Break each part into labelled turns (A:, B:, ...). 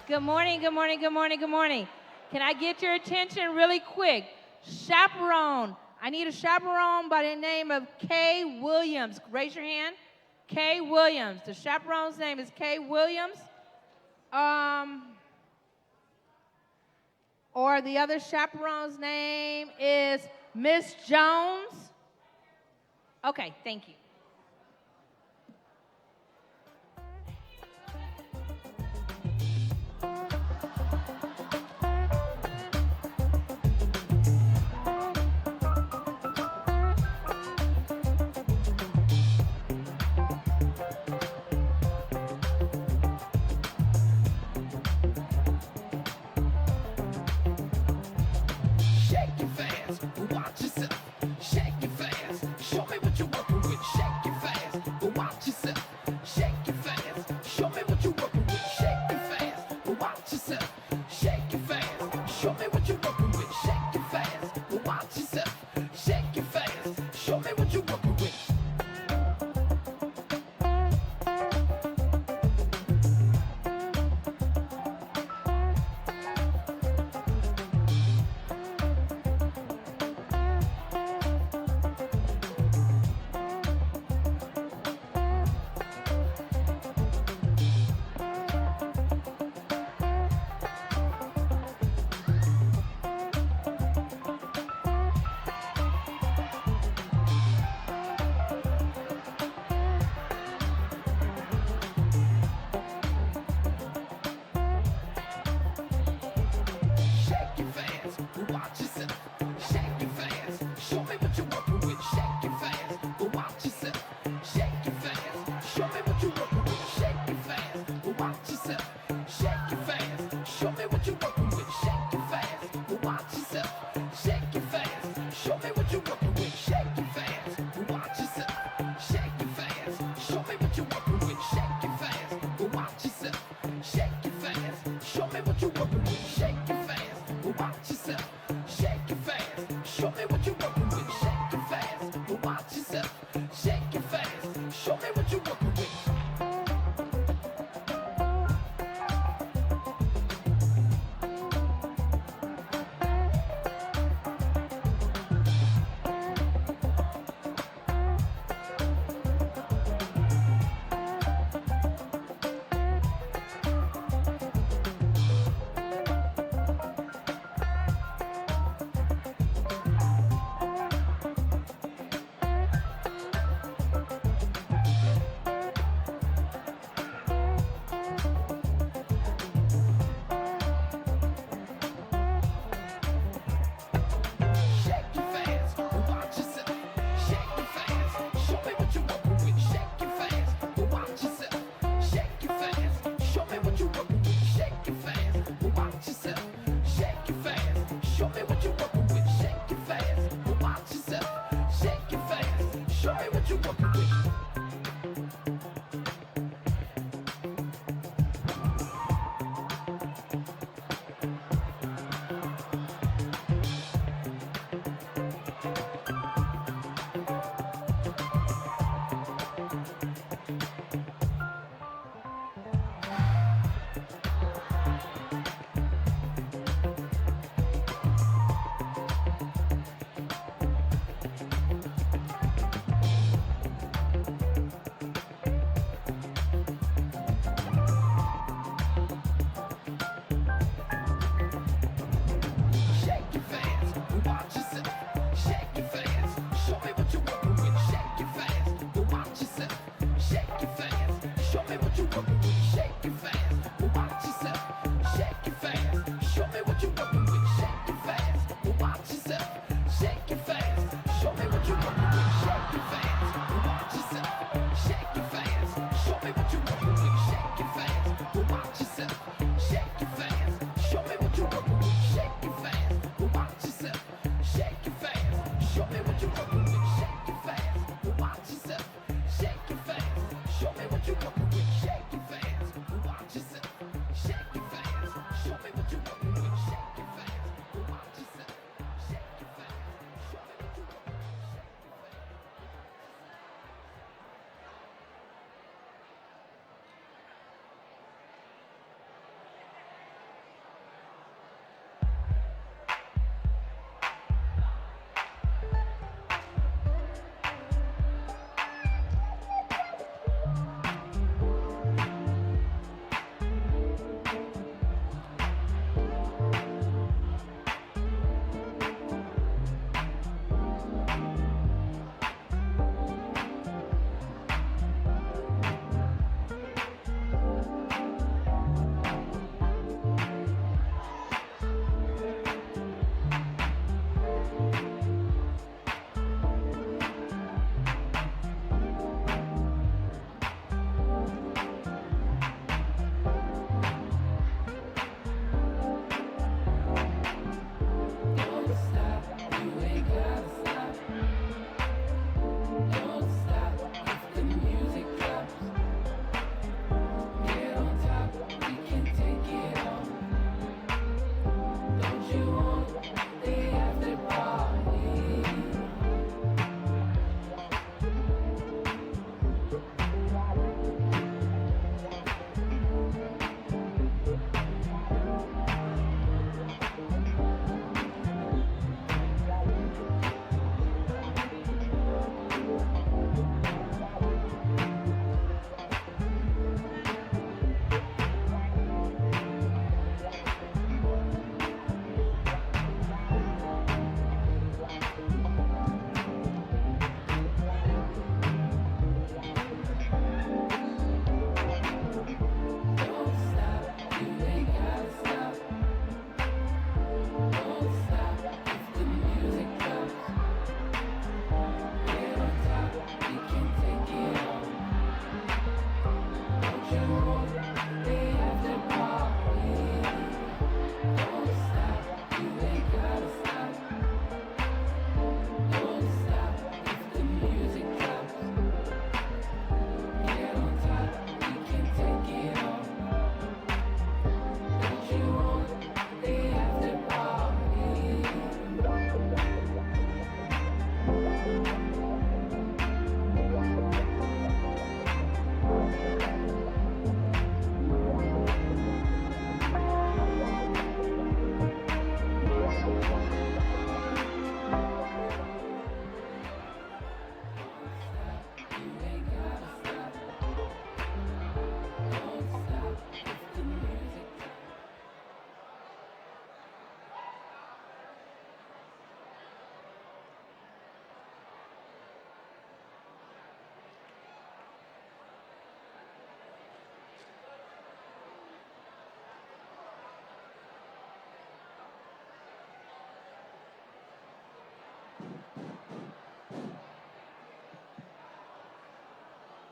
A: Good morning, good morning, good morning, good morning. Can I get your attention really quick? Chaperone. I need a chaperone by the name of Kay Williams. Raise your hand. Kay Williams. The chaperone's name is Kay Williams. Or the other chaperone's name is Miss Jones. Okay, thank you.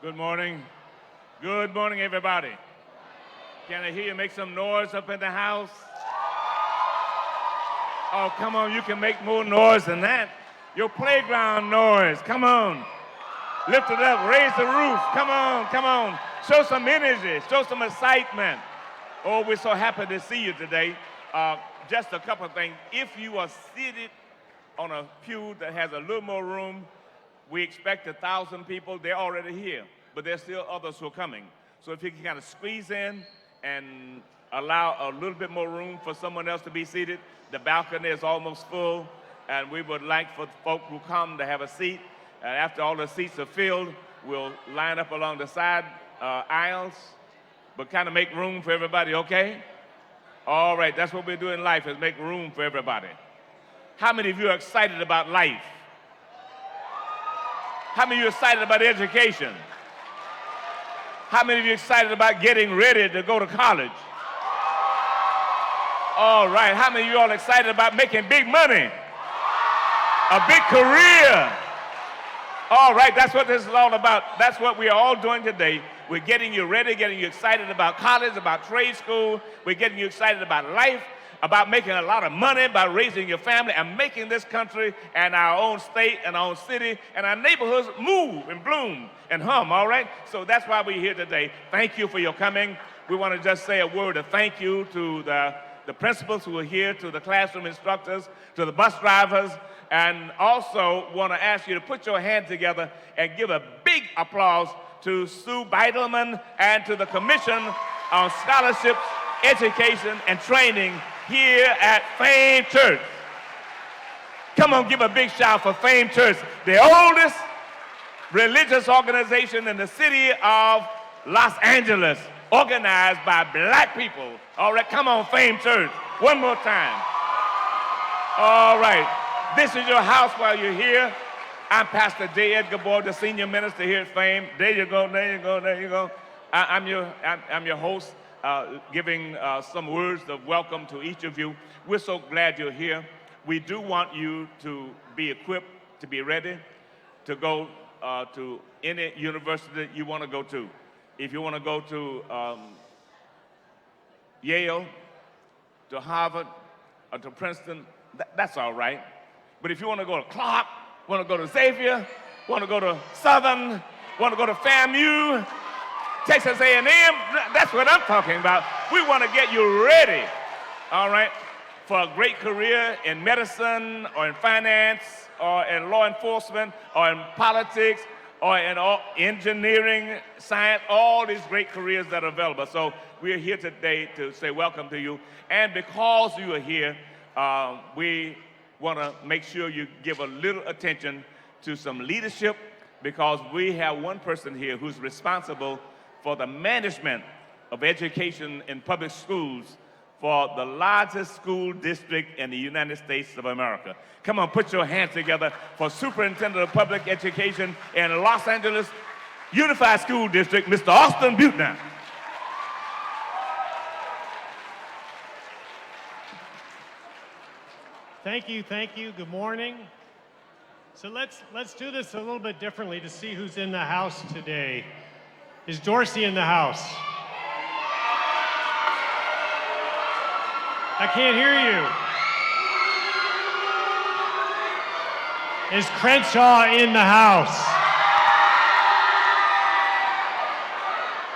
B: Good morning. Good morning, everybody. Can I hear you make some noise up in the house? Oh, come on, you can make more noise than that. Your playground noise, come on. Lift it up, raise the roof, come on, come on. Show some energy, show some excitement. Oh, we're so happy to see you today. Just a couple of things. If you are seated on a pew that has a little more room, we expect 1,000 people. They're already here, but there's still others who are coming. So if you can kind of squeeze in and allow a little bit more room for someone else to be seated. The balcony is almost full, and we would like for folk who come to have a seat. And after all the seats are filled, we'll line up along the side aisles, but kind of make room for everybody, okay? All right, that's what we do in life, is make room for everybody. How many of you are excited about life? How many of you are excited about education? How many of you are excited about getting ready to go to college? All right, how many of you all excited about making big money? A big career? All right, that's what this is all about. That's what we are all doing today. We're getting you ready, getting you excited about college, about trade school. We're getting you excited about life, about making a lot of money, about raising your family, and making this country and our own state and our own city and our neighborhoods move and bloom and hum, all right? So that's why we're here today. Thank you for your coming. We want to just say a word of thank you to the principals who are here, to the classroom instructors, to the bus drivers, and also want to ask you to put your hands together and give a big applause to Sue Beidelman and to the Commission on Scholarships, Education, and Training here at Fame Church. Come on, give a big shout for Fame Church, the oldest religious organization in the city of Los Angeles, organized by black people. All right, come on, Fame Church, one more time. All right, this is your house while you're here. I'm Pastor J. Edgar Boyd, the senior minister here at Fame. There you go, there you go, there you go. I'm your host, giving some words of welcome to each of you. We're so glad you're here. We do want you to be equipped, to be ready, to go to any university you want to go to. If you want to go to Yale, to Harvard, or to Princeton, that's all right. But if you want to go to Clark, want to go to Xavier, want to go to Southern, want to go to FAMU, Texas A&M, that's what I'm talking about. We want to get you ready, all right, for a great career in medicine or in finance or in law enforcement or in politics or in engineering, science, all these great careers that are available. So we're here today to say welcome to you. And because you are here, we want to make sure you give a little attention to some leadership, because we have one person here who's responsible for the management of education in public schools for the largest school district in the United States of America. Come on, put your hands together for Superintendent of Public Education in Los Angeles Unified School District, Mr. Austin Buechner.
C: Thank you, good morning. So let's do this a little bit differently to see who's in the house today. Is Dorsey in the house? I can't hear you. Is Crenshaw in the house?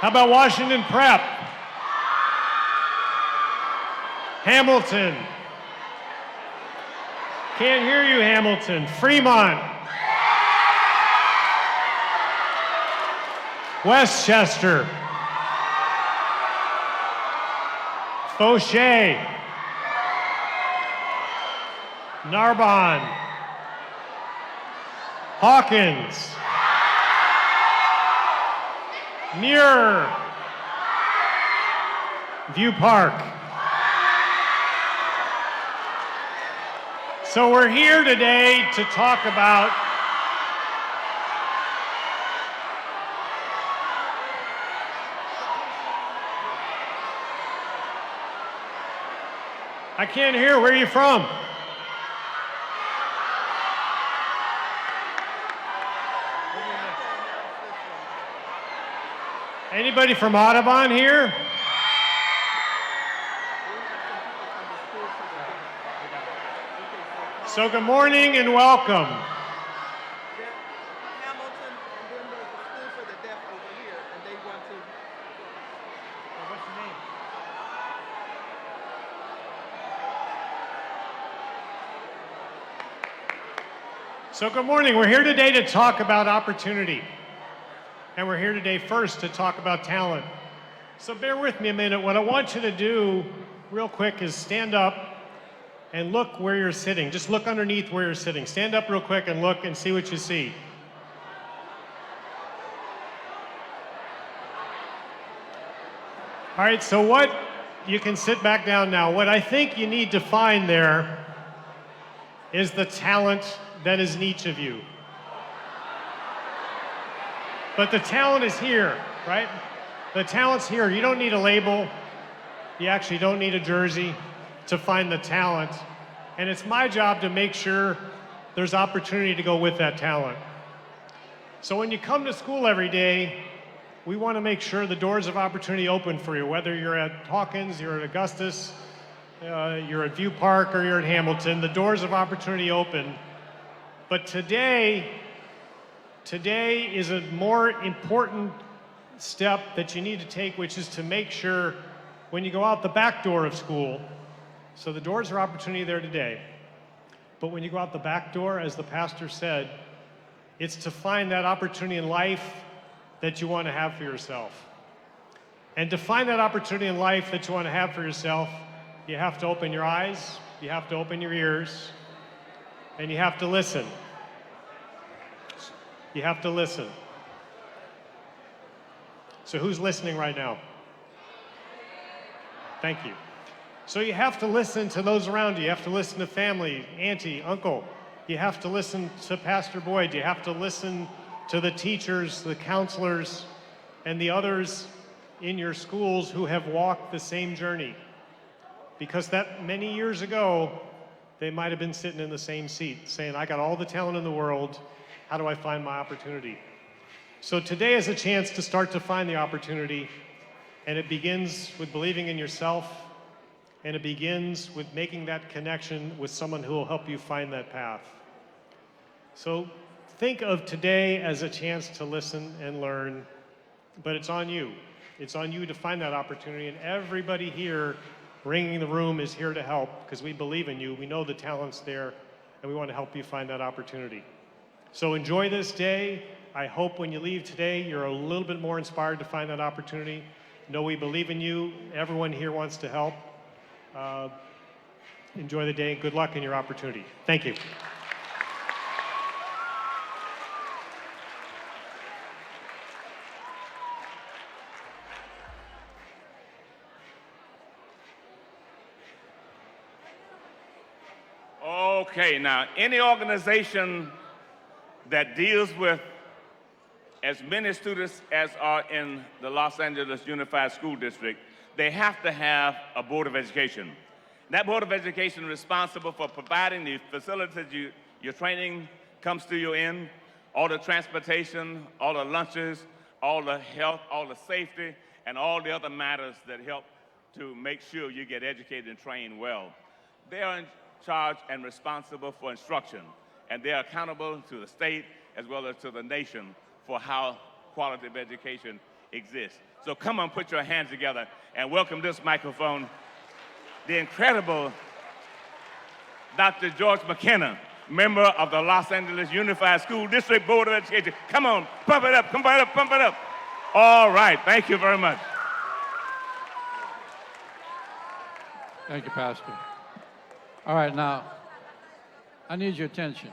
C: How about Washington Prep? Hamilton? Can't hear you, Hamilton. Fremont. Westchester. Fauché. Narbonne. Hawkins. Muir. View Park. So we're here today to talk about I can't hear. Where are you from? Anybody from Audubon here? So good morning and welcome.
D: Hamilton, and then there's the School for the Deaf over here, and they want to.
C: What's your name? So good morning. We're here today to talk about opportunity. And we're here today first to talk about talent. So bear with me a minute. What I want you to do real quick is stand up and look where you're sitting. Just look underneath where you're sitting. Stand up real quick and look and see what you see. All right, so you can sit back down now. What I think you need to find there is the talent that is in each of you. But the talent is here, right? The talent's here. You don't need a label. You actually don't need a jersey to find the talent. And it's my job to make sure there's opportunity to go with that talent. So when you come to school every day, we want to make sure the doors of opportunity open for you, whether you're at Hawkins, you're at Augustus, you're at View Park, or you're at Hamilton, the doors of opportunity open. But today is a more important step that you need to take, which is to make sure when you go out the back door of school, so the doors of opportunity there today, but when you go out the back door, as the pastor said, it's to find that opportunity in life that you want to have for yourself. And to find that opportunity in life that you want to have for yourself, you have to open your eyes, you have to open your ears, and you have to listen. You have to listen. So who's listening right now? Thank you. So you have to listen to those around you. You have to listen to family, auntie, uncle. You have to listen to Pastor Boyd. You have to listen to the teachers, the counselors, and the others in your schools who have walked the same journey. Because that many years ago, they might have been sitting in the same seat saying, I got all the talent in the world. How do I find my opportunity? So today is a chance to start to find the opportunity. And it begins with believing in yourself. And it begins with making that connection with someone who will help you find that path. So think of today as a chance to listen and learn, but it's on you. It's on you to find that opportunity, and everybody here ringing the room is here to help because we believe in you. We know the talent's there, and we want to help you find that opportunity. So enjoy this day. I hope when you leave today, you're a little bit more inspired to find that opportunity. Know we believe in you. Everyone here wants to help. Enjoy the day. Good luck in your opportunity. Thank you.
B: Okay, now, any organization that deals with as many students as are in the Los Angeles Unified School District, they have to have a Board of Education. That Board of Education is responsible for providing the facilities your training comes to you in, all the transportation, all the lunches, all the health, all the safety, and all the other matters that help to make sure you get educated and trained well. They are in charge and responsible for instruction, and they are accountable to the state as well as to the nation for how quality of education exists. So come on, put your hands together and welcome this microphone, the incredible Dr. George McKenna, member of the Los Angeles Unified School District Board of Education. Come on, pump it up, pump it up, pump it up. All right, thank you very much.
E: Thank you, Pastor. All right, now, I need your attention.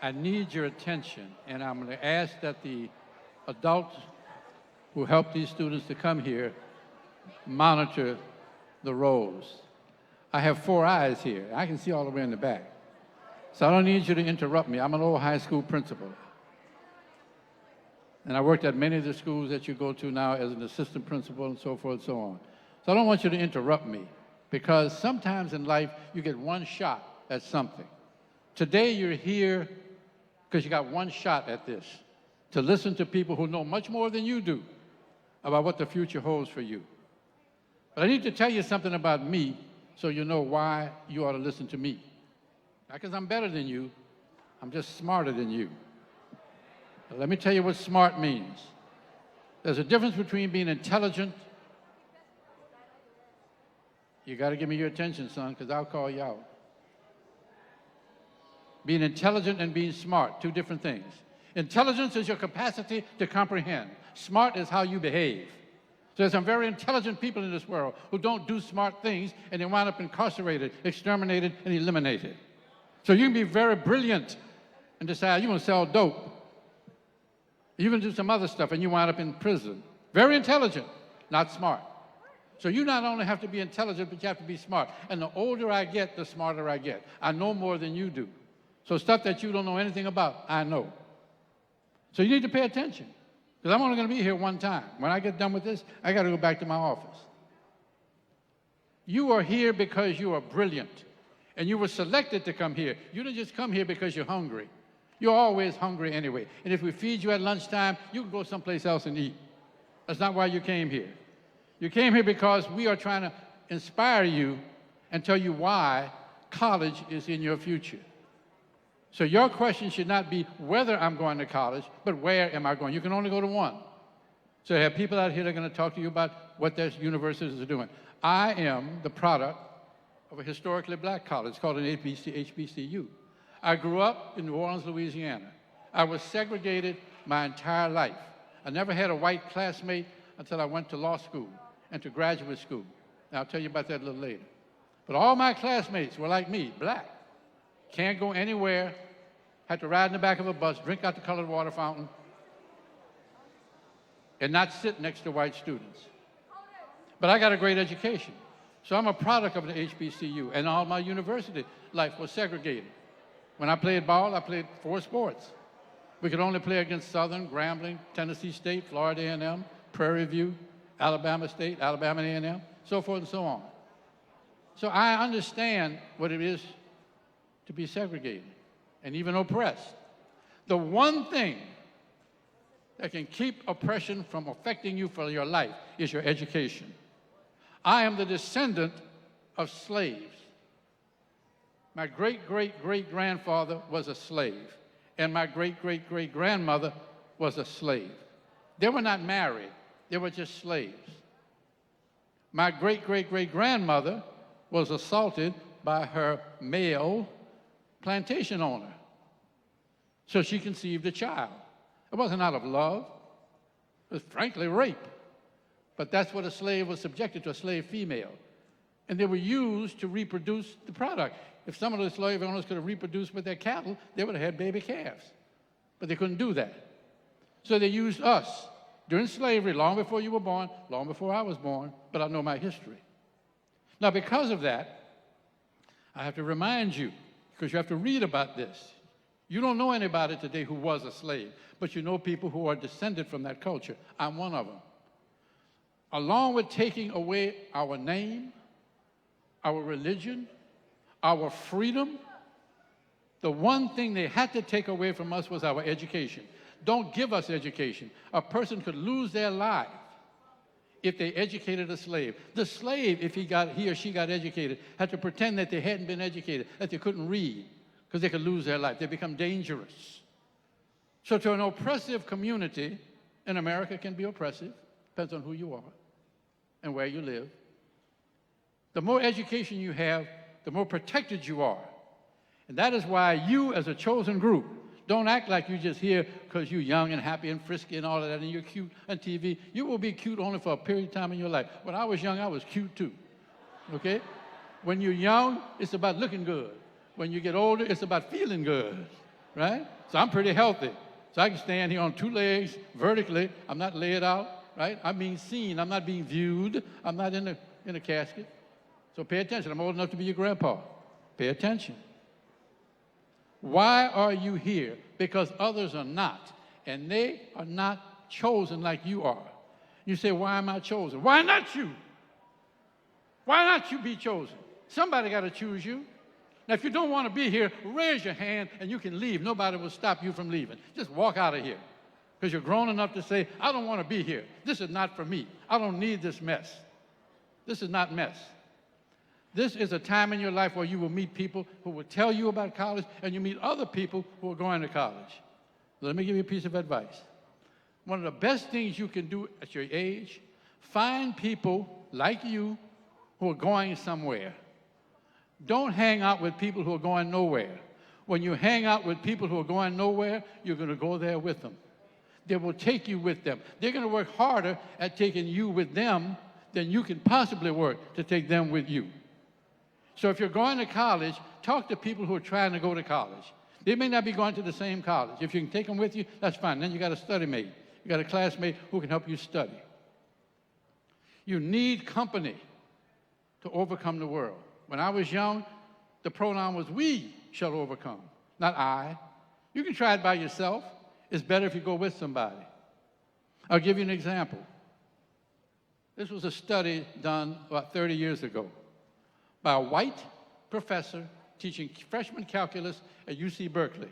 E: I need your attention, and I'm going to ask that the adults who help these students to come here monitor the rows. I have 4 eyes here. I can see all the way in the back. So I don't need you to interrupt me. I'm an old high school principal. And I worked at many of the schools that you go to now as an assistant principal and so forth and so on. So I don't want you to interrupt me because sometimes in life you get one shot at something. Today you're here because you got one shot at this. to listen to people who know much more than you do about what the future holds for you. But I need to tell you something about me so you know why you ought to listen to me. Not because I'm better than you, I'm just smarter than you. But let me tell you what smart means. There's a difference between being intelligent. You got to give me your attention, son, because I'll call you out. Being intelligent and being smart, two different things. Intelligence is your capacity to comprehend. Smart is how you behave. So there's some very intelligent people in this world who don't do smart things, and they wind up incarcerated, exterminated, and eliminated. So you can be very brilliant and decide you're going to sell dope. You're going to do some other stuff, and you wind up in prison. Very intelligent, not smart. So you not only have to be intelligent, but you have to be smart. And the older I get, the smarter I get. I know more than you do. So stuff that you don't know anything about, I know. So you need to pay attention, because I'm only going to be here one time. When I get done with this, I got to go back to my office. You are here because you are brilliant, and you were selected to come here. You didn't just come here because you're hungry. You're always hungry anyway. And if we feed you at lunchtime, you can go someplace else and eat. That's not why you came here. You came here because we are trying to inspire you and tell you why college is in your future. So your question should not be whether I'm going to college, but where am I going? You can only go to one. So you have people out here that are going to talk to you about what their universities are doing. I am the product of a historically black college. It's called an HBCU. I grew up in New Orleans, Louisiana. I was segregated my entire life. I never had a white classmate until I went to law school and to graduate school. And I'll tell you about that a little later. But all my classmates were like me, black. Can't go anywhere, had to ride in the back of a bus, drink out the colored water fountain, and not sit next to white students. But I got a great education. So I'm a product of the HBCU, and all my university life was segregated. When I played ball, I played 4 sports. We could only play against Southern, Grambling, Tennessee State, Florida A&M, Prairie View, Alabama State, Alabama A&M, so forth and so on. So I understand what it is to be segregated and even oppressed. The one thing that can keep oppression from affecting you for your life is your education. I am the descendant of slaves. My great-great-great-grandfather was a slave, and my great-great-great-grandmother was a slave. They were not married. They were just slaves. My great-great-great-grandmother was assaulted by her male plantation owner. So she conceived a child. It wasn't out of love. It was frankly rape. But that's what a slave was subjected to, a slave female. And they were used to reproduce the product. If some of the slave owners could have reproduced with their cattle, they would have had baby calves. But they couldn't do that. So they used us during slavery, long before you were born, long before I was born, but I know my history. Now, because of that, I have to remind you, because you have to read about this. You don't know anybody today who was a slave, but you know people who are descended from that culture. I'm one of them. Along with taking away our name, our religion, our freedom, the one thing they had to take away from us was our education. Don't give us education. A person could lose their life if they educated a slave. The slave, if he or she got educated, had to pretend that they hadn't been educated, that they couldn't read, because they could lose their life. They become dangerous. So to an oppressive community, and America can be oppressive, depends on who you are and where you live. The more education you have, the more protected you are. And that is why you, as a chosen group, don't act like you're just here because you're young and happy and frisky and all of that, and you're cute on TV. You will be cute only for a period of time in your life. When I was young, I was cute too, okay? When you're young, it's about looking good. When you get older, it's about feeling good, right? So I'm pretty healthy. So I can stand here on 2 legs vertically. I'm not laid out, right? I'm being seen. I'm not being viewed. I'm not in a casket. So pay attention. I'm old enough to be your grandpa. Pay attention. Why are you here? Because others are not, and they are not chosen like you are. You say, why am I chosen? Why not you? Why not you be chosen? Somebody got to choose you. Now, if you don't want to be here, raise your hand and you can leave. Nobody will stop you from leaving. Just walk out of here. Because you're grown enough to say, I don't want to be here. This is not for me. I don't need this mess. This is not mess. This is a time in your life where you will meet people who will tell you about college, and you meet other people who are going to college. Let me give you a piece of advice. One of the best things you can do at your age, find people like you who are going somewhere. Don't hang out with people who are going nowhere. When you hang out with people who are going nowhere, you're going to go there with them. They will take you with them. They're going to work harder at taking you with them than you can possibly work to take them with you. So if you're going to college, talk to people who are trying to go to college. They may not be going to the same college. If you can take them with you, that's fine. Then you got a study mate. You got a classmate who can help you study. You need company to overcome the world. When I was young, the pronoun was we shall overcome, not I. You can try it by yourself. It's better if you go with somebody. I'll give you an example. This was a study done about 30 years ago by a white professor teaching freshman calculus at UC Berkeley.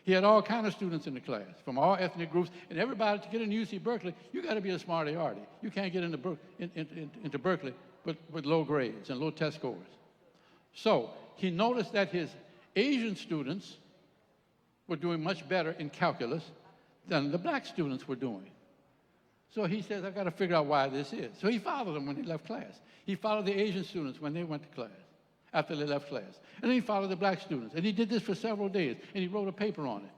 E: He had all kinds of students in the class from all ethnic groups, and everybody, to get into UC Berkeley, you got to be a smarty-arty. You can't get into Berkeley with low grades and low test scores. So he noticed that his Asian students were doing much better in calculus than the black students were doing. So he says, I've got to figure out why this is. So he followed them when they left class. He followed the Asian students when they went to class, after they left class. And then he followed the black students. And he did this for several days, and he wrote a paper on it.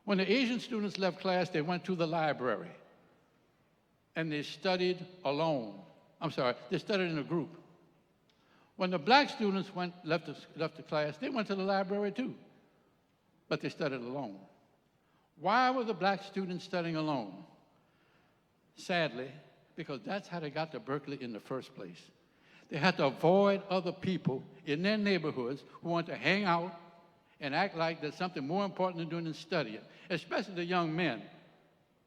E: When the Asian students left class, they went to the library, and they studied alone. They studied in a group. When the black students left the class, they went to the library too, but they studied alone. Why were the black students studying alone? Sadly, because that's how they got to Berkeley in the first place. They had to avoid other people in their neighborhoods who want to hang out and act like there's something more important than doing than studying, especially the young men.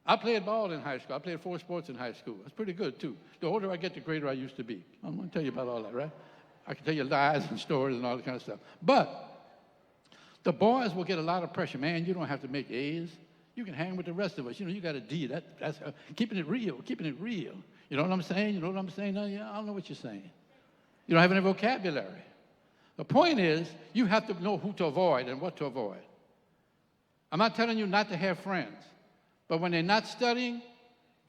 E: I played ball in high school. I played 4 sports in high school. That's pretty good, too. The older I get, the greater I used to be. I'm going to tell you about all that, right? I can tell you lies and stories and all that kind of stuff. But the boys will get a lot of pressure. Man, you don't have to make A's. You can hang with the rest of us. You know, you got a D. That's keeping it real, keeping it real. You know what I'm saying? You know what I'm saying? No, yeah, I don't know what you're saying. You don't have any vocabulary. The point is, you have to know who to avoid and what to avoid. I'm not telling you not to have friends, but when they're not studying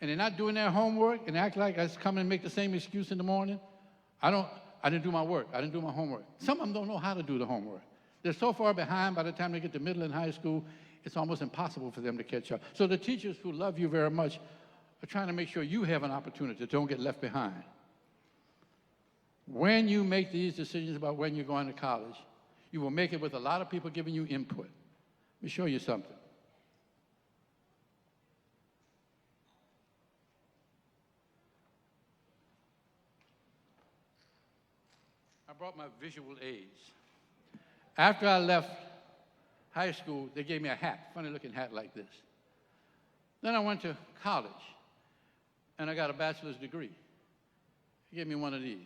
E: and they're not doing their homework and act like I just come and make the same excuse in the morning, I didn't do my work. I didn't do my homework. Some of them don't know how to do the homework. They're so far behind by the time they get to middle and high school, it's almost impossible for them to catch up. So the teachers who love you very much are trying to make sure you have an opportunity, don't get left behind. When you make these decisions about when you're going to college, you will make it with a lot of people giving you input. Let me show you something. I brought my visual aids. After I left high school, they gave me a hat, funny-looking hat like this. Then I went to college, and I got a bachelor's degree. They gave me one of these.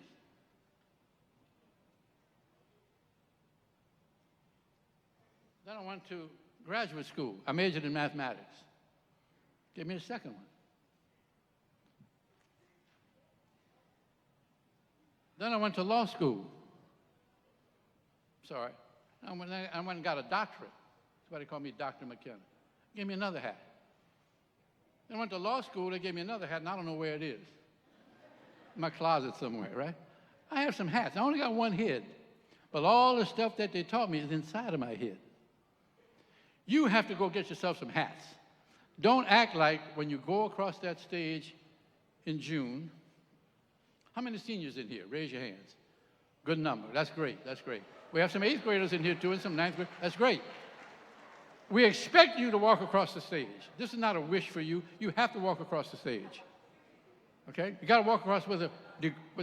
E: Then I went to graduate school. I majored in mathematics. Gave me a second one. Then I went to law school. Sorry. I went and got a doctorate. Somebody called me Dr. McKenna. Gave me another hat. Then I went to law school. They gave me another hat, and I don't know where it is. In my closet somewhere, right? I have some hats. I only got one head. But all the stuff that they taught me is inside of my head. You have to go get yourself some hats. Don't act like when you go across that stage in June. How many seniors in here? Raise your hands. Good number. That's great. That's great. We have some 8th graders in here, too, and some 9th graders. That's great. We expect you to walk across the stage. This is not a wish for you. You have to walk across the stage. Okay? You got to walk across with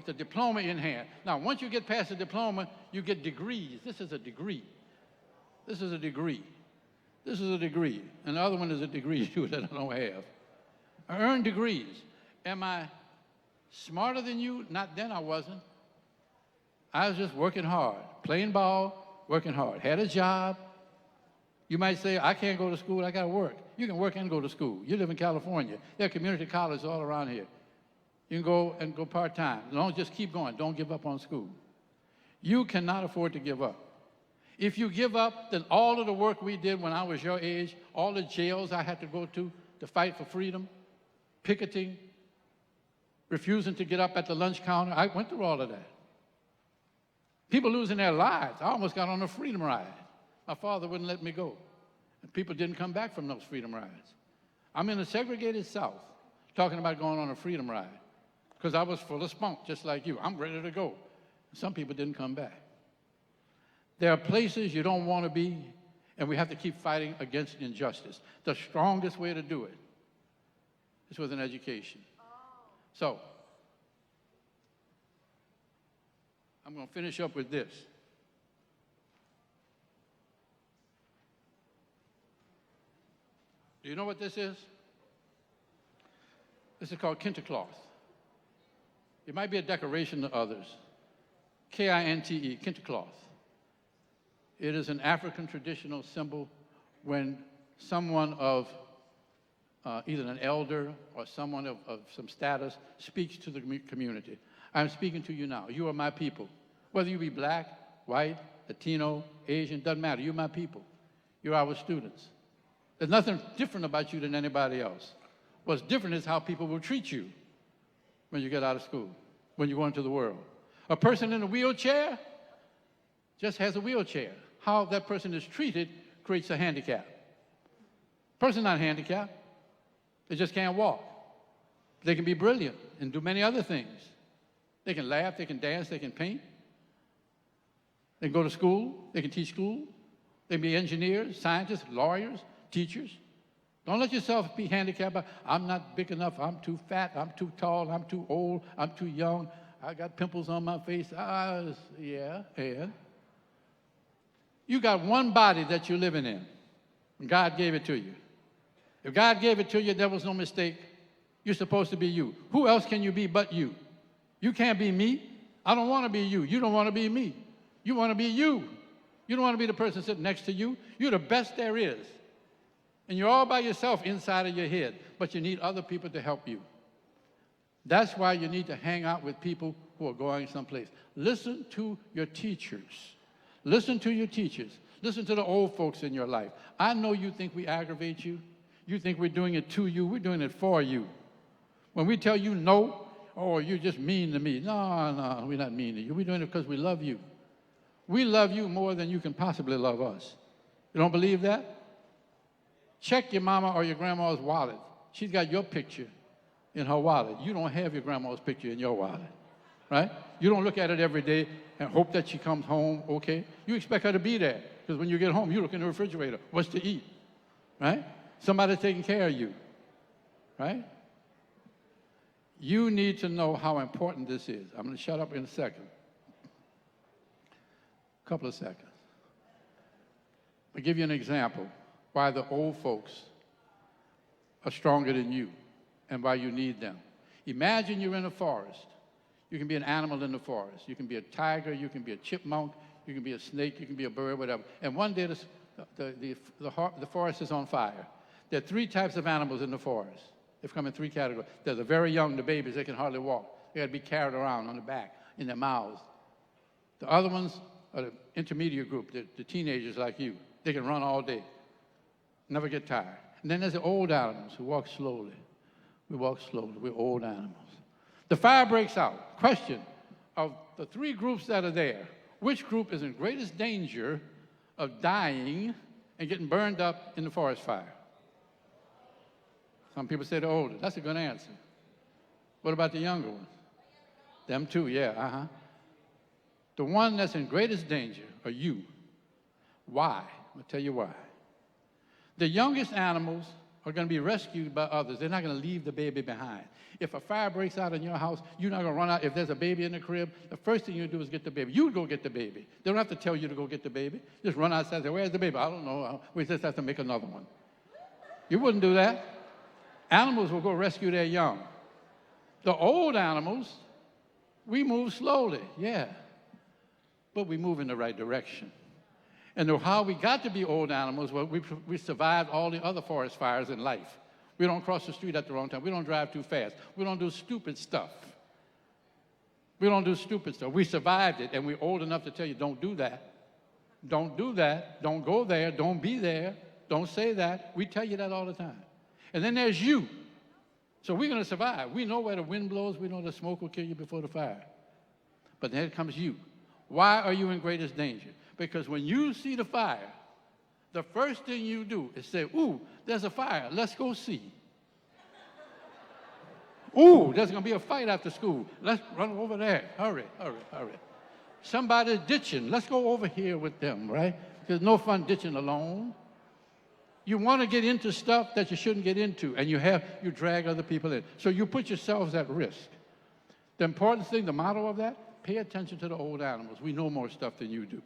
E: the diploma in hand. Now, once you get past the diploma, you get degrees. This is a degree. This is a degree. This is a degree. And the other one is a degree, too, that I don't have. I earned degrees. Am I smarter than you? Not then, I wasn't. I was just working hard, playing ball, working hard. Had a job, You might say, I can't go to school, I got to work. You can work and go to school. You live in California. There are community colleges all around here. You can go and go part-time. As long as just keep going. Don't give up on school. You cannot afford to give up. If you give up, then all of the work we did when I was your age, all the jails I had to go to fight for freedom, picketing, refusing to get up at the lunch counter, I went through all of that. People losing their lives. I almost got on a freedom ride. My father wouldn't let me go. And people didn't come back from those freedom rides. I'm in a segregated South talking about going on a freedom ride because I was full of spunk, just like you. I'm ready to go. Some people didn't come back. There are places you don't want to be, and we have to keep fighting against injustice. The strongest way to do it is with an education. So, I'm going to finish up with this. Do you know what this is? This is called Kintercloth. It might be a decoration to others. K-I-N-T-E, Kintercloth. It is an African traditional symbol when someone of either an elder or someone of some status speaks to the community. I'm speaking to you now. You are my people. Whether you be black, white, Latino, Asian, doesn't matter. You're my people. You're our students. There's nothing different about you than anybody else. What's different is how people will treat you when you get out of school, when you go into the world. A person in a wheelchair just has a wheelchair. How that person is treated creates a handicap. Person not handicapped, they just can't walk. They can be brilliant and do many other things. They can laugh, they can dance, they can paint. They can go to school, they can teach school. They can be engineers, scientists, lawyers, teachers. Don't let yourself be handicapped by, I'm not big enough, I'm too fat, I'm too tall, I'm too old, I'm too young, I got pimples on my face. Yeah, and you got one body that you're living in. And God gave it to you. If God gave it to you, there was no mistake. You're supposed to be you. Who else can you be but you? You can't be me. I don't want to be you. You don't want to be me. You want to be you. You don't want to be the person sitting next to you. You're the best there is. And you're all by yourself inside of your head, but you need other people to help you. That's why you need to hang out with people who are going someplace. Listen to your teachers. Listen to your teachers. Listen to the old folks in your life. I know you think we aggravate you. You think we're doing it to you. We're doing it for you. When we tell you no, oh, you're just mean to me. No, we're not mean to you. We're doing it because we love you. We love you more than you can possibly love us. You don't believe that? Check your mama or your grandma's wallet. She's got your picture in her wallet. You don't have your grandma's picture in your wallet, right? You don't look at it every day and hope that she comes home okay. You expect her to be there because when you get home, you look in the refrigerator. What's to eat, right? Somebody's taking care of you, right? You need to know how important this is. I'm going to shut up in a second. A couple of seconds. I'll give you an example why the old folks are stronger than you and why you need them. Imagine you're in a forest. You can be an animal in the forest. You can be a tiger, you can be a chipmunk, you can be a snake, you can be a bird, whatever. And one day the forest is on fire. There are three types of animals in the forest. They've come in three categories. There's the very young, the babies, they can hardly walk. They got to be carried around on the back, in their mouths. The other ones are the intermediate group, the teenagers like you. They can run all day, never get tired. And then there's the old animals who walk slowly. We walk slowly. We're old animals. The fire breaks out. Question, of the three groups that are there, which group is in greatest danger of dying and getting burned up in the forest fire? Some people say the older. That's a good answer. What about the younger ones? Them too, yeah, The one that's in greatest danger are you. Why? I'll tell you why. The youngest animals are going to be rescued by others. They're not going to leave the baby behind. If a fire breaks out in your house, you're not going to run out. If there's a baby in the crib, the first thing you do is get the baby. You go get the baby. They don't have to tell you to go get the baby. Just run outside and say, where's the baby? I don't know. We just have to make another one. You wouldn't do that. Animals will go rescue their young. The old animals, we move slowly, yeah. But we move in the right direction. And how we got to be old animals, well, we survived all the other forest fires in life. We don't cross the street at the wrong time. We don't drive too fast. We don't do stupid stuff. We don't do stupid stuff. We survived it, and we're old enough to tell you, don't do that. Don't do that. Don't go there. Don't be there. Don't say that. We tell you that all the time. And then there's you. So we're going to survive. We know where the wind blows. We know the smoke will kill you before the fire. But then comes you. Why are you in greatest danger? Because when you see the fire, the first thing you do is say, ooh, there's a fire. Let's go see. Ooh, there's going to be a fight after school. Let's run over there. Hurry, hurry, hurry. Somebody's ditching. Let's go over here with them, right? There's no fun ditching alone. You want to get into stuff that you shouldn't get into, and you drag other people in. So you put yourselves at risk. The important thing, the motto of that, pay attention to the old animals. We know more stuff than you do.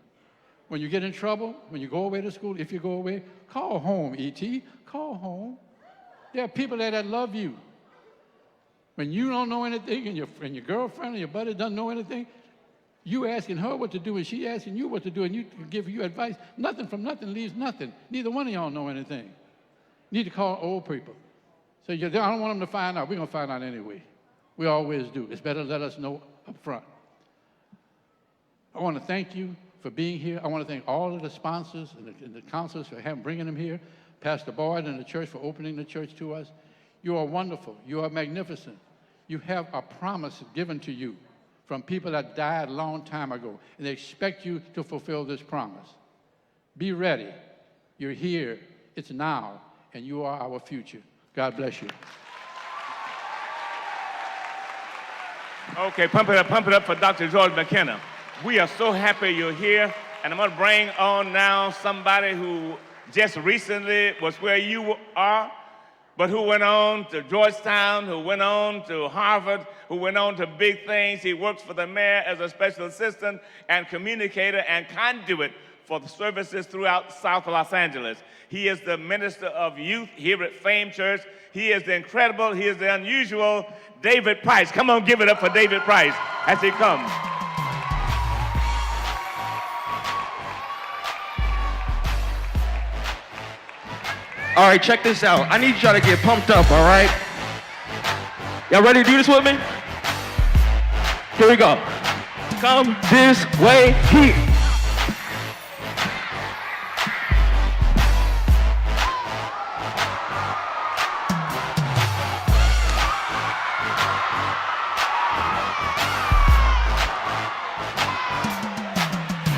E: When you get in trouble, when you go away to school, if you go away, call home, E.T., call home. There are people there that love you. When you don't know anything, and your girlfriend or your buddy doesn't know anything, you asking her what to do, and she asking you what to do, and you give you advice. Nothing from nothing leaves nothing. Neither one of y'all know anything. You need to call old people. So I don't want them to find out. We're going to find out anyway. We always do. It's better to let us know up front. I want to thank you for being here. I want to thank all of the sponsors and the counselors for bringing them here, Pastor Boyd and the church for opening the church to us. You are wonderful. You are magnificent. You have a promise given to you from people that died a long time ago, and they expect you to fulfill this promise. Be ready. You're here. It's now, and you are our future. God bless you.
B: Okay, pump it up for Dr. George McKenna. We are so happy you're here, and I'm going to bring on now somebody who just recently was where you are, but who went on to Georgetown, who went on to Harvard, who went on to big things. He works for the mayor as a special assistant and communicator and conduit for the services throughout South Los Angeles. He is the minister of youth here at Fame Church. He is the incredible, he is the unusual David Price. Come on, give it up for David Price as he comes.
D: All right, check this out. I need y'all to get pumped up, all right? Y'all ready to do this with me? Here we go. Come this way here.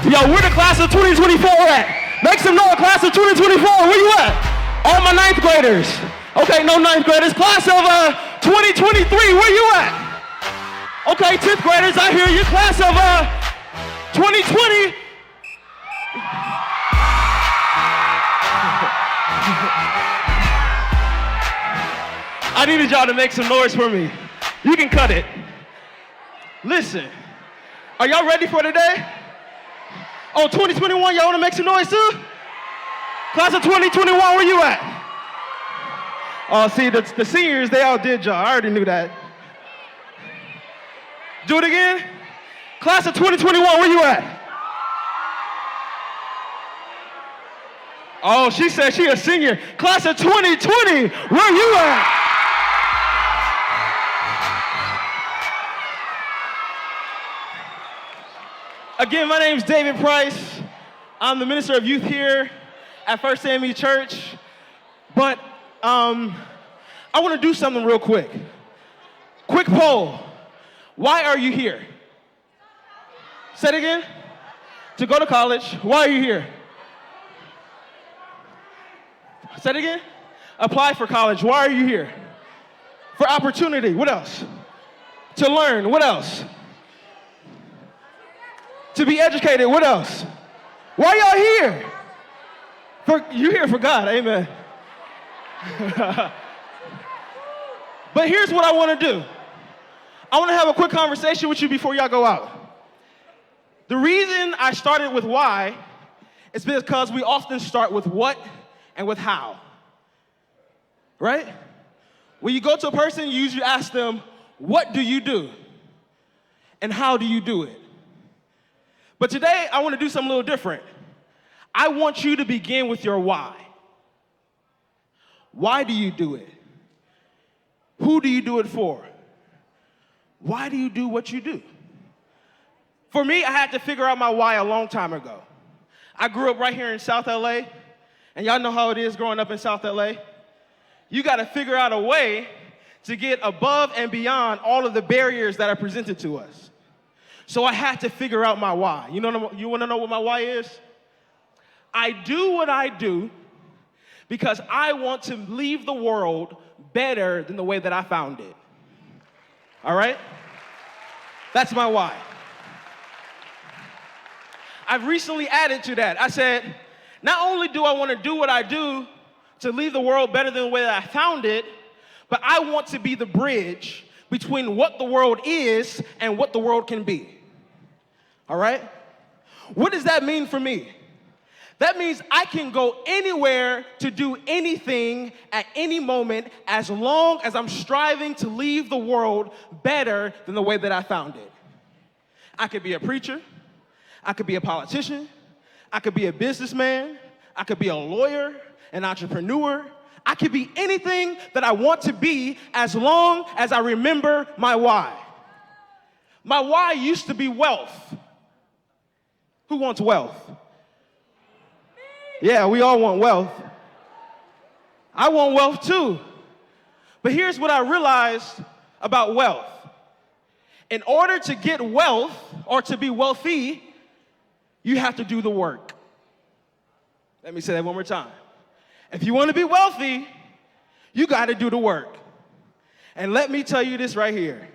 D: Yo, where the class of 2024 at? Make some noise, class of 2024. Where you at? All my ninth graders. Okay, no ninth graders. Class of 2023, where you at? Okay, 10th graders, I hear you. Class of 2020. I needed y'all to make some noise for me. You can cut it. Listen, are y'all ready for today? Oh, 2021, y'all want to make some noise too? Class of 2021, where you at? Oh, see, the seniors, they all did y'all. I already knew that. Do it again. Class of 2021, where you at? Oh, she said she a senior. Class of 2020, where you at? Again, my name's David Price. I'm the minister of youth here at First AME Church. But I want to do something real quick. Quick poll. Why are you here? Say it again. To go to college. Why are you here? Say it again. Apply for college. Why are you here? For opportunity. What else? To learn. What else? To be educated. What else? Why y'all here? You're here for God. Amen. But here's what I want to do. I want to have a quick conversation with you before y'all go out. The reason I started with why is because we often start with what and with how. Right? When you go to a person, you usually ask them, what do you do? And how do you do it? But today, I want to do something a little different. I want you to begin with your why. Why do you do it? Who do you do it for? Why do you do what you do? For me, I had to figure out my why a long time ago. I grew up right here in South LA, and y'all know how it is growing up in South LA. You got to figure out a way to get above and beyond all of the barriers that are presented to us. So I had to figure out my why. You want to know what my why is? I do what I do because I want to leave the world better than the way that I found it. All right? That's my why. I've recently added to that. I said, not only do I want to do what I do to leave the world better than the way that I found it, but I want to be the bridge between what the world is and what the world can be. All right? What does that mean for me? That means I can go anywhere to do anything at any moment as long as I'm striving to leave the world better than the way that I found it. I could be a preacher. I could be a politician. I could be a businessman. I could be a lawyer, an entrepreneur. I could be anything that I want to be as long as I remember my why. My why used to be wealth. Who wants wealth? Yeah, we all want wealth. I want wealth too. But here's what I realized about wealth. In order to get wealth or to be wealthy, you have to do the work. Let me say that one more time. If you want to be wealthy, you got to do the work. And let me tell you this right here.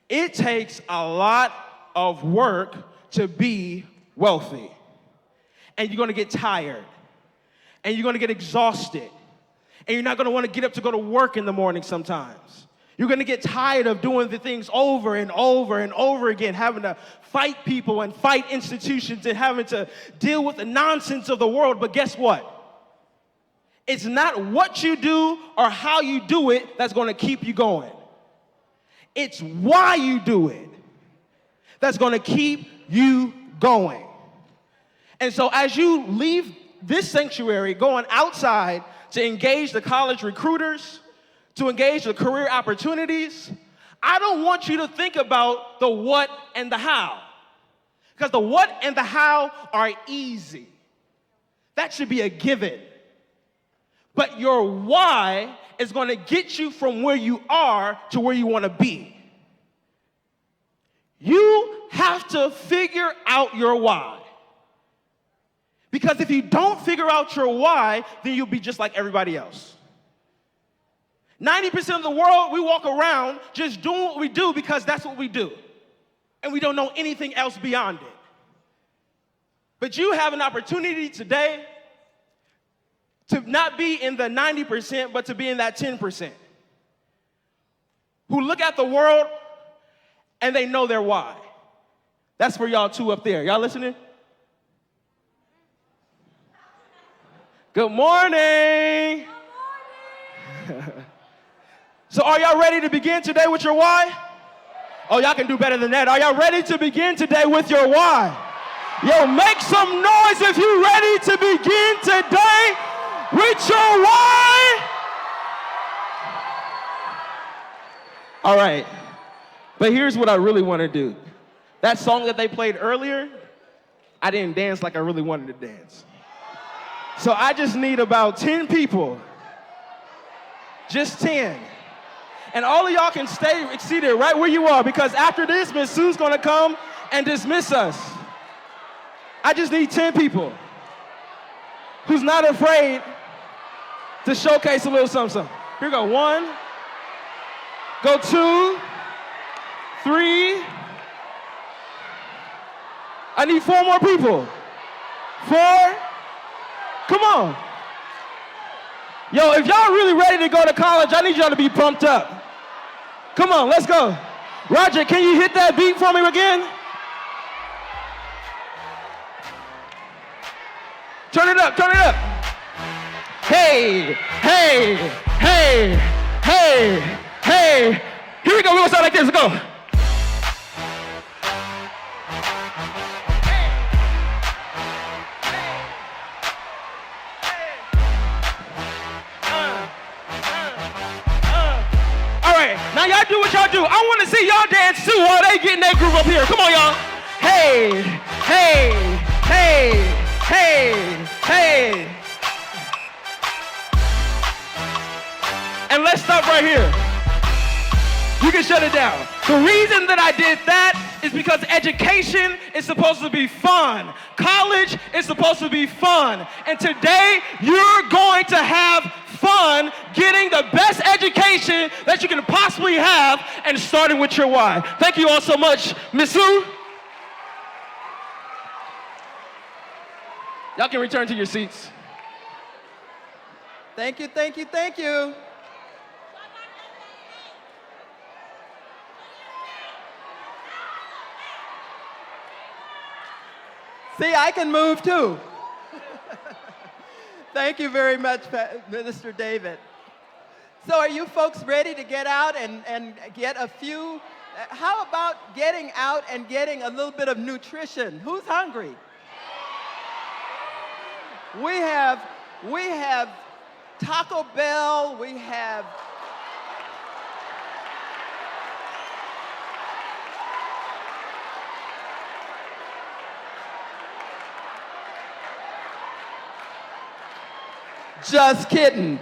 D: It takes a lot of work to be wealthy. And you're going to get tired. And you're going to get exhausted. And you're not going to want to get up to go to work in the morning sometimes. You're going to get tired of doing the things over and over and over again, having to fight people and fight institutions and having to deal with the nonsense of the world. But guess what? It's not what you do or how you do it that's going to keep you going. It's why you do it that's going to keep you going. And so as you leave this sanctuary, going outside to engage the college recruiters, to engage the career opportunities, I don't want you to think about the what and the how. Because the what and the how are easy. That should be a given. But your why is going to get you from where you are to where you want to be. You have to figure out your why. Because if you don't figure out your why, then you'll be just like everybody else. 90% of the world, we walk around just doing what we do because that's what we do. And we don't know anything else beyond it. But you have an opportunity today to not be in the 90%, but to be in that 10%. Who look at the world and they know their why. That's for y'all two up there. Y'all listening? Good morning. Good morning. So are y'all ready to begin today with your why? Oh, y'all can do better than that. Are y'all ready to begin today with your why? Yo, make some noise if you're ready to begin today with your why. All right, but here's what I really want to do. That song that they played earlier, I didn't dance like I really wanted to dance. So I just need about 10 people, just 10. And all of y'all can stay seated right where you are because after this, Miss Sue's gonna come and dismiss us. I just need 10 people who's not afraid to showcase a little something. Here we go, 1, go 2, 3. I need 4 more people. 4. Come on. Yo, if y'all really ready to go to college, I need y'all to be pumped up. Come on, let's go. Roger, can you hit that beat for me again? Turn it up, turn it up. Hey, hey, hey, hey, hey. Here we go, we're gonna start like this, let's go. Now y'all do what y'all do. I want to see y'all dance too while they getting their groove up here. Come on, y'all. Hey, hey, hey, hey, hey. And let's stop right here. You can shut it down. The reason that I did that is because education is supposed to be fun. College is supposed to be fun. And today, you're going to have fun getting the best education that you can possibly have and starting with your why. Thank you all so much. Miss Sue? Y'all can return to your seats.
F: Thank you, thank you, thank you. See, I can move too. Thank you very much, Minister David. So are you folks ready to get out and get a few? How about getting out and getting a little bit of nutrition? Who's hungry? We have Taco Bell, we have just kidding.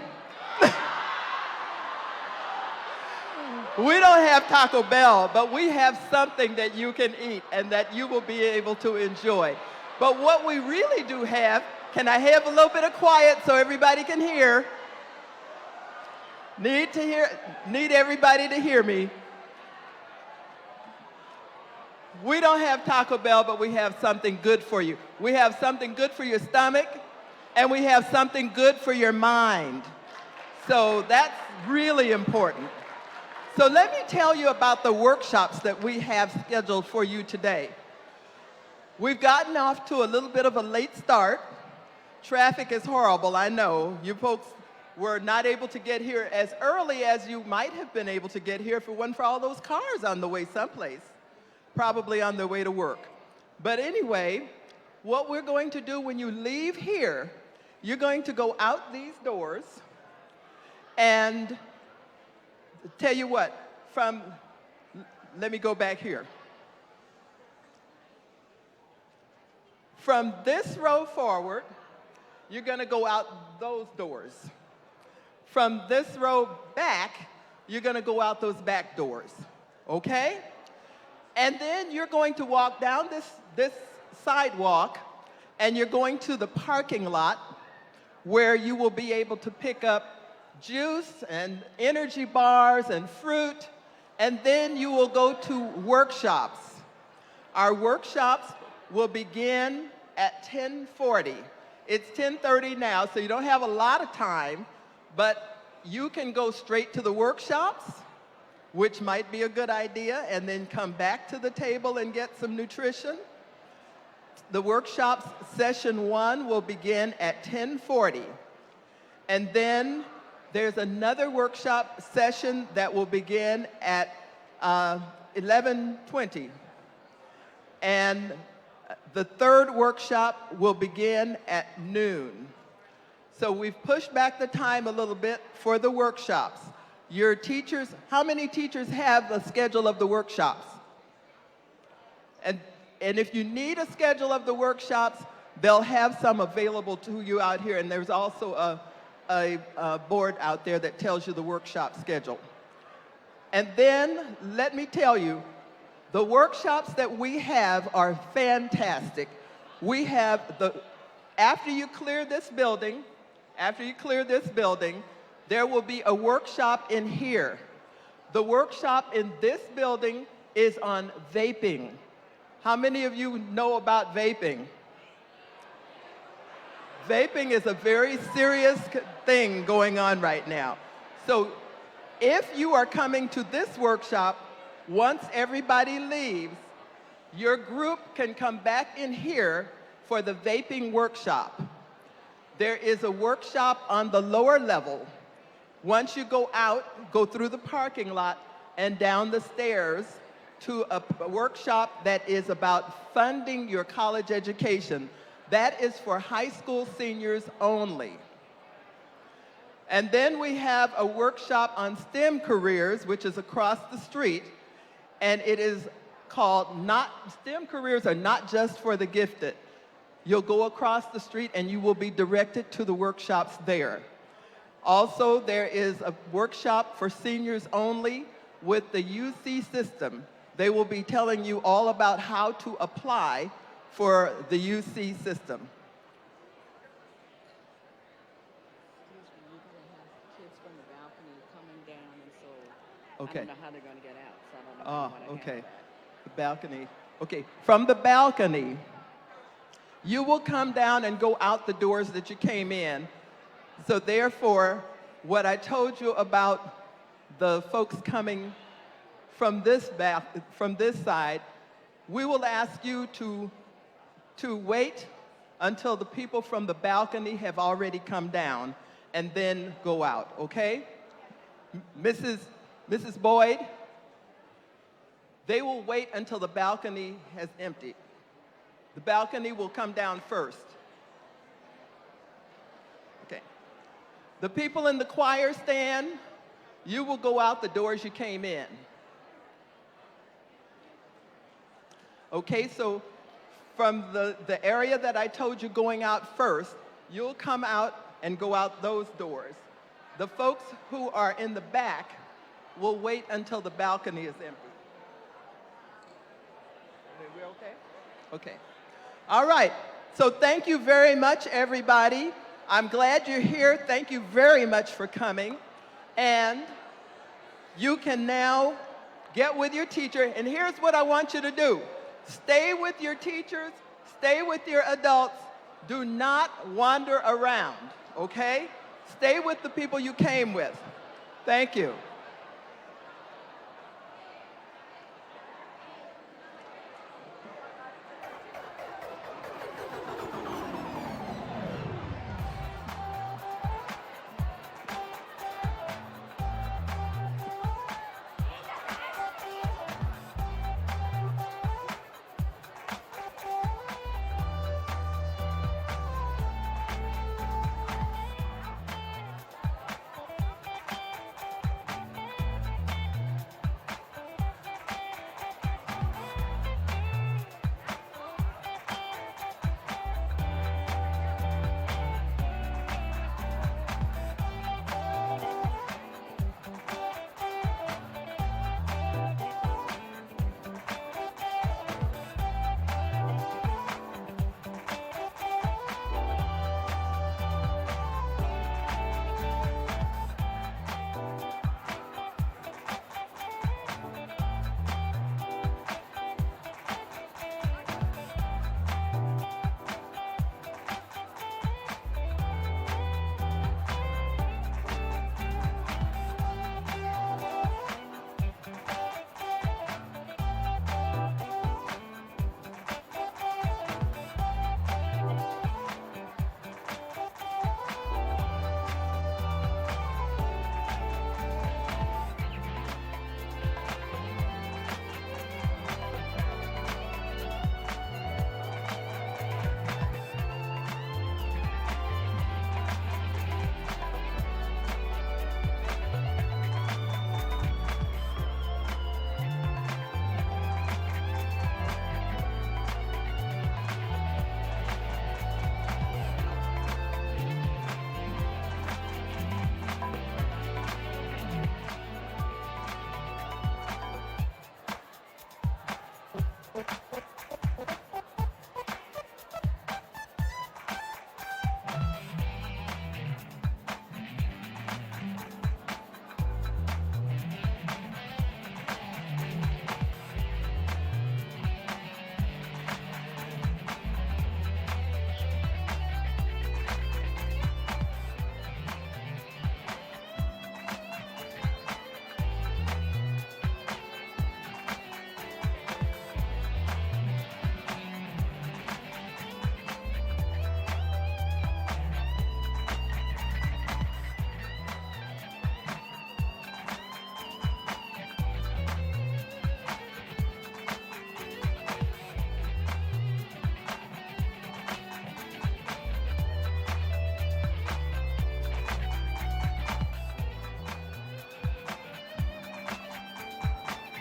F: We don't have Taco Bell, but we have something that you can eat and that you will be able to enjoy. But what we really do have, can I have a little bit of quiet so everybody can hear? Need everybody to hear me. We don't have Taco Bell, but we have something good for you. We have something good for your stomach, and we have something good for your mind. So that's really important. So let me tell you about the workshops that we have scheduled for you today. We've gotten off to a little bit of a late start. Traffic is horrible, I know. You folks were not able to get here as early as you might have been able to get here if it wasn't for all those cars on the way someplace, probably on their way to work. But anyway, what we're going to do when you leave here, you're going to go out these doors and tell you what, let me go back here. From this row forward, you're going to go out those doors. From this row back, you're going to go out those back doors, okay? And then you're going to walk down this sidewalk, and you're going to the parking lot where you will be able to pick up juice and energy bars and fruit, and then you will go to workshops. Our workshops will begin at 10:40. It's 10:30 now, so you don't have a lot of time, but you can go straight to the workshops, which might be a good idea, and then come back to the table and get some nutrition. The workshops session 1 will begin at 10:40, and then there's another workshop session that will begin at 11:20. And the third workshop will begin at noon. So we've pushed back the time a little bit for the workshops. Your teachers, how many teachers have a schedule of the workshops? And if you need a schedule of the workshops, they'll have some available to you out here, and there's also a board out there that tells you the workshop schedule. And then, let me tell you, the workshops that we have are fantastic. We have after you clear this building, there will be a workshop in here. The workshop in this building is on vaping. How many of you know about vaping? Vaping is a very serious thing going on right now. So if you are coming to this workshop, once everybody leaves, your group can come back in here for the vaping workshop. There is a workshop on the lower level. Once you go out, go through the parking lot and down the stairs to a workshop that is about funding your college education. That is for high school seniors only. And then we have a workshop on STEM careers, which is across the street. And it is called STEM careers are not just for the gifted. You'll go across the street and you will be directed to the workshops there. Also, there is a workshop for seniors only with the UC system. They will be telling you all about how to apply for the UC system. Okay.
G: I don't know how they're going to get out, so I don't know
F: Oh,
G: what I
F: okay.
G: have.
F: The balcony. Okay, from the balcony, you will come down and go out the doors that you came in. So therefore, what I told you about the folks coming from this side, we will ask you to wait until the people from the balcony have already come down and then go out, okay? Mrs. Boyd, they will wait until the balcony has emptied. The balcony will come down first. Okay. The people in the choir stand, you will go out the doors you came in. Okay, so from the area that I told you going out first, you'll come out and go out those doors. The folks who are in the back will wait until the balcony is empty. We okay? Okay. All right. So thank you very much, everybody. I'm glad you're here. Thank you very much for coming. And you can now get with your teacher. And here's what I want you to do. Stay with your teachers. Stay with your adults. Do not wander around, okay? Stay with the people you came with. Thank you.